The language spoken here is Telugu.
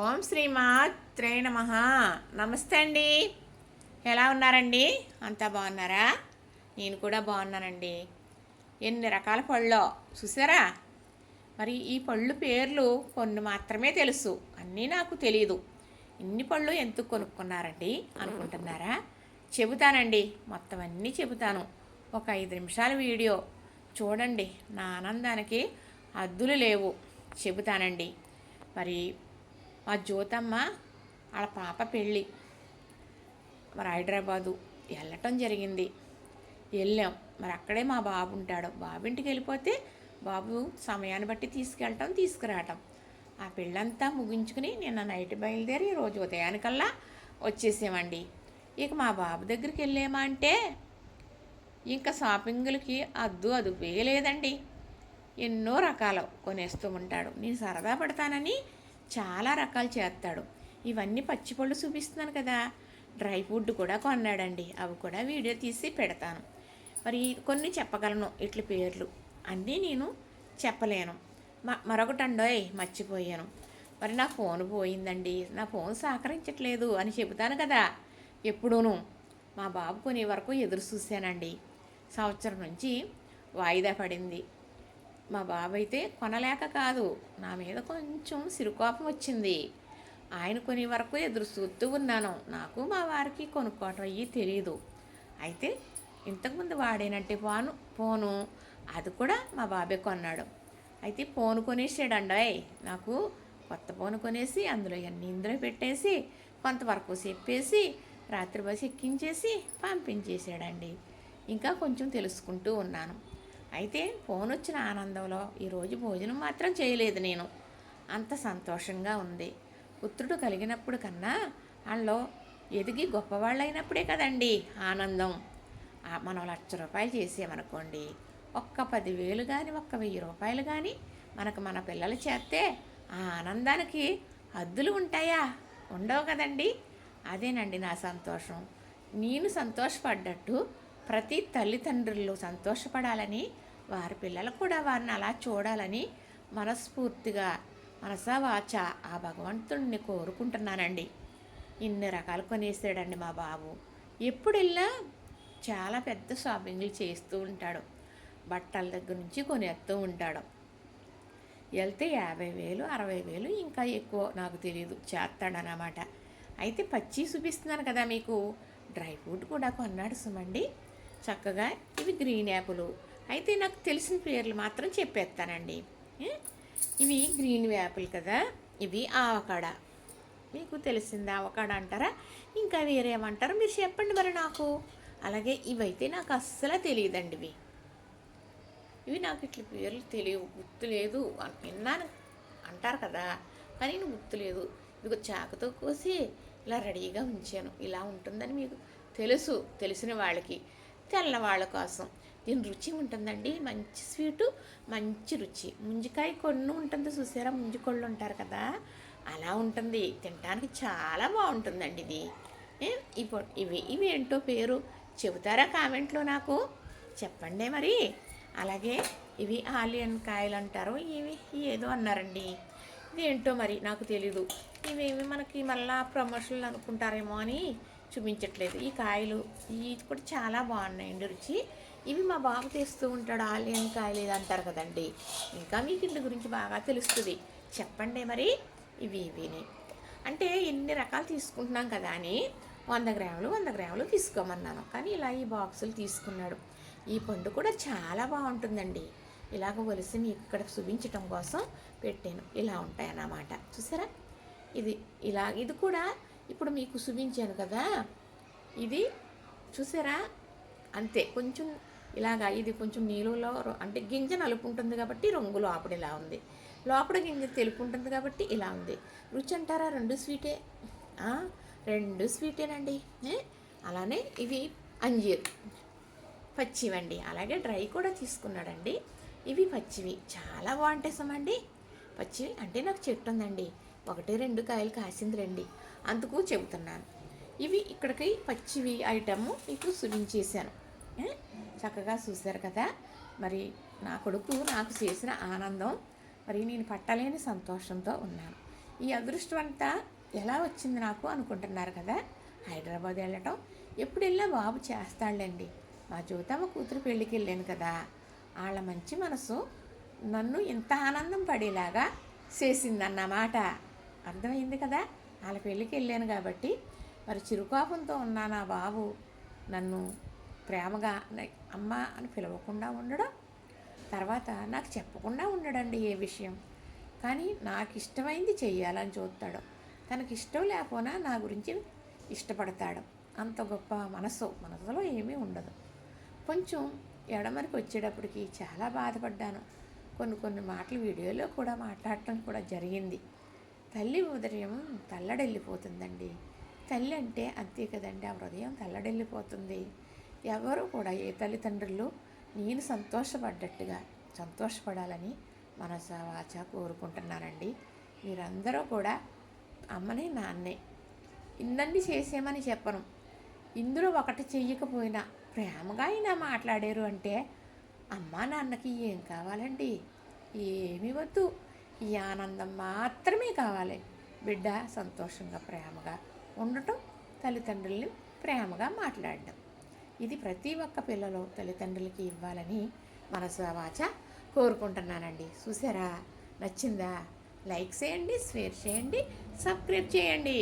ఓం శ్రీమాత్రే నమః. నమస్తే అండి. ఎలా ఉన్నారండి? అంతా బాగున్నారా? నేను కూడా బాగున్నానండి. ఎన్ని రకాల పళ్ళో చూసారా? మరి ఈ పళ్ళు పేర్లు కొన్ని మాత్రమే తెలుసు, అన్నీ నాకు తెలియదు. ఇన్ని పళ్ళు ఎందుకు కొనుక్కున్నారండి అనుకుంటున్నారా? చెబుతానండి, మొత్తం అన్నీ చెబుతాను. ఒక 5 నిమిషాల వీడియో చూడండి, నా ఆనందానికి హద్దులు లేవు. చెబుతానండి. మరి మా జ్యోతమ్మ వాళ్ళ పాప పెళ్ళి మరి హైదరాబాదు వెళ్ళటం జరిగింది. వెళ్ళాం. మరి అక్కడే మా బాబు ఉంటాడు. బాబు ఇంటికి వెళ్ళిపోతే బాబు సమయాన్ని బట్టి తీసుకెళ్ళటం తీసుకురావటం. ఆ పెళ్ళంతా ముగించుకుని నిన్న నైట్ బయలుదేరి రోజు ఉదయానికల్లా వచ్చేసామండి. ఇక మా బాబు దగ్గరికి వెళ్ళామా అంటే ఇంకా షాపింగులకి అదుపే లేదండి. ఎన్నో రకాలు కొనేస్తూ ఉంటాడు. నేను సరదా పడతానని చాలా రకాలు చేస్తాడు. ఇవన్నీ పచ్చిపళ్ళు చూపిస్తున్నాను కదా, డ్రై ఫ్రూట్ కూడా కొన్నాడండి. అవి కూడా వీడియో తీసి పెడతాను. మరి కొన్ని చెప్పగలను ఇట్ల పేర్లు, అన్నీ నేను చెప్పలేను. మరొకటి అండోయ్ మర్చిపోయాను. మరి నా ఫోన్ పోయిందండి, నా ఫోన్ సహకరించట్లేదు అని చెబుతాను కదా ఎప్పుడూను. మా బాబు కొని వరకు ఎదురు చూశానండి. సంవత్సరం నుంచి వాయిదా పడింది. మా బాబు అయితే కొనలేక కాదు, నా మీద కొంచెం సిరుకోపం వచ్చింది. ఆయన కొని వరకు ఎదురు చూస్తూ ఉన్నాను. నాకు మా వారికి కొనుక్కోవటం అయ్యి తెలియదు. అయితే ఇంతకుముందు వాడేనంటే ఫోను అది కూడా మా బాబే కొన్నాడు. అయితే ఫోన్ కొనేసాడండి. నాకు కొత్త ఫోన్ కొనేసి అందులో అన్నీ ఇందులో పెట్టేసి కొంతవరకు చెప్పేసి రాత్రి బస్ ఎక్కించేసి పంపించేసాడండి. ఇంకా కొంచెం తెలుసుకుంటూ ఉన్నాను. అయితే ఫోన్ వచ్చిన ఆనందంలో ఈరోజు భోజనం మాత్రం చేయలేదు నేను. అంత సంతోషంగా ఉంది. పుత్రుడు కలిగినప్పుడు కన్నా వాళ్ళలో ఎదిగి గొప్పవాళ్ళైనప్పుడే కదండి ఆనందం. మనం ₹1,00,000 చేసామనుకోండి, ఒక్క 10,000 కానీ ఒక్క ₹1,000 కానీ మన పిల్లలు చేస్తే ఆ ఆనందానికి హద్దులు ఉంటాయా? ఉండవు కదండి. అదేనండి నా సంతోషం. నేను సంతోషపడ్డట్టు ప్రతి తల్లిదండ్రులు సంతోషపడాలని, వారి పిల్లలు కూడా వారిని అలా చూడాలని మనస్ఫూర్తిగా మనసా వాచ ఆ భగవంతుడిని కోరుకుంటున్నానండి. ఇన్ని రకాలు కొనేసాడండి మా బాబు. ఎప్పుడు వెళ్ళినా చాలా పెద్ద షాపింగ్లు చేస్తూ ఉంటాడు. బట్టల దగ్గర నుంచి కొనేస్తూ ఉంటాడు. వెళ్తే 50,000 60,000 ఇంకా ఎక్కువ నాకు తెలియదు చేస్తాడనమాట. అయితే పచ్చి చూపిస్తున్నాను కదా మీకు. డ్రై ఫ్రూట్ కూడా కొన్నాడు సుమండి. చక్కగా ఇవి గ్రీన్ యాపిల్. అయితే నాకు తెలిసిన పేర్లు మాత్రం చెప్పేస్తానండి. ఇవి గ్రీన్ యాపిల్ కదా, ఇవి ఆవకాడ. మీకు తెలిసింది ఆవకాడ అంటారా, ఇంకా వేరేమంటారు మీరు చెప్పండి మరి నాకు. అలాగే ఇవైతే నాకు అస్సలు తెలియదండి. ఇవి నాకు ఇట్ల పేర్లు తెలియవు, గుర్తులేదు. విన్నాను అంటారు కదా, కానీ నేను గుర్తులేదు. ఇదిగో చాకుతో కోసి ఇలా రెడీగా ఉంచాను. ఇలా ఉంటుందని మీకు తెలుసు, తెలిసిన వాళ్ళకి. తెల్లవాళ్ళ కోసం దీని రుచి ఉంటుందండి, మంచి స్వీటు, మంచి రుచి. ముంజికాయ కొన్ను ఉంటుంది చూసారా, ముంజికొళ్ళు ఉంటారు కదా, అలా ఉంటుంది. తినడానికి చాలా బాగుంటుందండి ఇది. ఇప్పుడు ఇవి ఏంటో పేరు చెబుతారా కామెంట్లో నాకు చెప్పండి మరి. అలాగే ఇవి ఆలియన్ కాయలు అంటారు, ఇవి ఏదో అన్నారండి. ఇదేంటో మరి నాకు తెలీదు. ఇవేమి మనకి మళ్ళా ప్రమోషన్లు అనుకుంటారేమో అని చూపించట్లేదు. ఈ కాయలు ఇవి కూడా చాలా బాగున్నాయండి రుచి. ఇవి మా బాబు తెస్తూ ఉంటాడు. ఆలియన్ కాయలు ఇది అంటారు కదండి. ఇంకా మీకు ఇంటి గురించి బాగా తెలుస్తుంది, చెప్పండి మరి. ఇవిని అంటే ఎన్ని రకాలు తీసుకుంటున్నాం కదా అని 100 గ్రాములు తీసుకోమన్నాను, కానీ ఇలా ఈ బాక్సులు తీసుకున్నాడు. ఈ పండు కూడా చాలా బాగుంటుందండి. ఇలాగ ఒలిసి మీకు ఇక్కడ చూపించటం కోసం పెట్టాను. ఇలా ఉంటాయన్నమాట, చూసారా. ఇది కూడా ఇప్పుడు మీకు చూపించాను కదా, ఇది చూసారా. అంతే, కొంచెం ఇలాగా ఇది కొంచెం నీళ్ళలో అంటే గింజ నలుపు ఉంటుంది కాబట్టి రంగు లోపల ఇలా ఉంది, లోపల గింజ తెలుపు ఉంటుంది కాబట్టి ఇలా ఉంది. రుచి అంటారా, రెండు స్వీటేనండి. అలానే ఇవి అంజీర్ పచ్చివండి. అలాగే డ్రై కూడా తీసుకున్నాడండి. ఇవి పచ్చివి చాలా బాగుంటాయి సమండి. పచ్చివి అంటే నాకు చెట్టు ఉందండి, 1-2 కాయలు కాసింది రండి, అందుకు చెబుతున్నాను. ఇవి ఇక్కడికి పచ్చివి ఐటమ్ మీకు చూపించేశాను. చక్కగా చూశారు కదా. మరి నా కొడుకు నాకు చేసిన ఆనందం, మరి నేను పట్టలేని సంతోషంతో ఉన్నాను. ఈ అదృష్టం అంతా ఎలా వచ్చింది నాకు అనుకుంటున్నారు కదా. హైదరాబాద్ వెళ్ళటం ఎప్పుడు వెళ్ళినా బాబు చేస్తాడులేండి. మా జ్యోతమ్మ కూతురు పెళ్ళికి వెళ్ళాను కదా, వాళ్ళ మంచి మనసు నన్ను ఇంత ఆనందం పడేలాగా చేసిందన్నమాట. అర్థమైంది కదా. వాళ్ళ పెళ్ళికి వెళ్ళాను కాబట్టి మరి చిరుకోపంతో ఉన్న నా బాబు నన్ను ప్రేమగా అమ్మ అని పిలవకుండా ఉండడం, తర్వాత నాకు చెప్పకుండా ఉండడండి ఏ విషయం. కానీ నాకు ఇష్టమైంది చెయ్యాలని చూస్తాడు. తనకి ఇష్టం లేకపోయినా నా గురించి ఇష్టపడతాడు. అంత గొప్ప మనసులో ఏమీ ఉండదు. కొంచెం ఎడమరికి వచ్చేటప్పటికి చాలా బాధపడ్డాను. కొన్ని మాటలు వీడియోలో కూడా మాట్లాడటం కూడా జరిగింది. తల్లి ఉదయం తల్లడెళ్ళిపోతుందండి. తల్లి అంటే అంతే కదండి, ఆ హృదయం తల్లడెళ్ళిపోతుంది. ఎవరు కూడా ఏ తల్లిదండ్రులు నేను సంతోషపడాలని మనస వాచ కోరుకుంటున్నానండి. మీరందరూ కూడా అమ్మని నాన్నే ఇన్నండి చేసేమని చెప్పను. ఇందులో ఒకటి చెయ్యకపోయినా ప్రేమగా అయినా మాట్లాడారు అంటే అమ్మా నాన్నకి ఏం కావాలండి? ఏమీ వద్దు. ఈ ఆనందం మాత్రమే కావాలి. బిడ్డ సంతోషంగా ప్రేమగా ఉండటం, తల్లిదండ్రుల్ని ప్రేమగా మాట్లాడడం, ఇది ప్రతి ఒక్క పిల్లలు తల్లిదండ్రులకి ఇవ్వాలని మనసా వాచ కోరుకుంటున్నానండి. చూసారా? నచ్చిందా? లైక్ చేయండి, షేర్ చేయండి, సబ్స్క్రైబ్ చేయండి.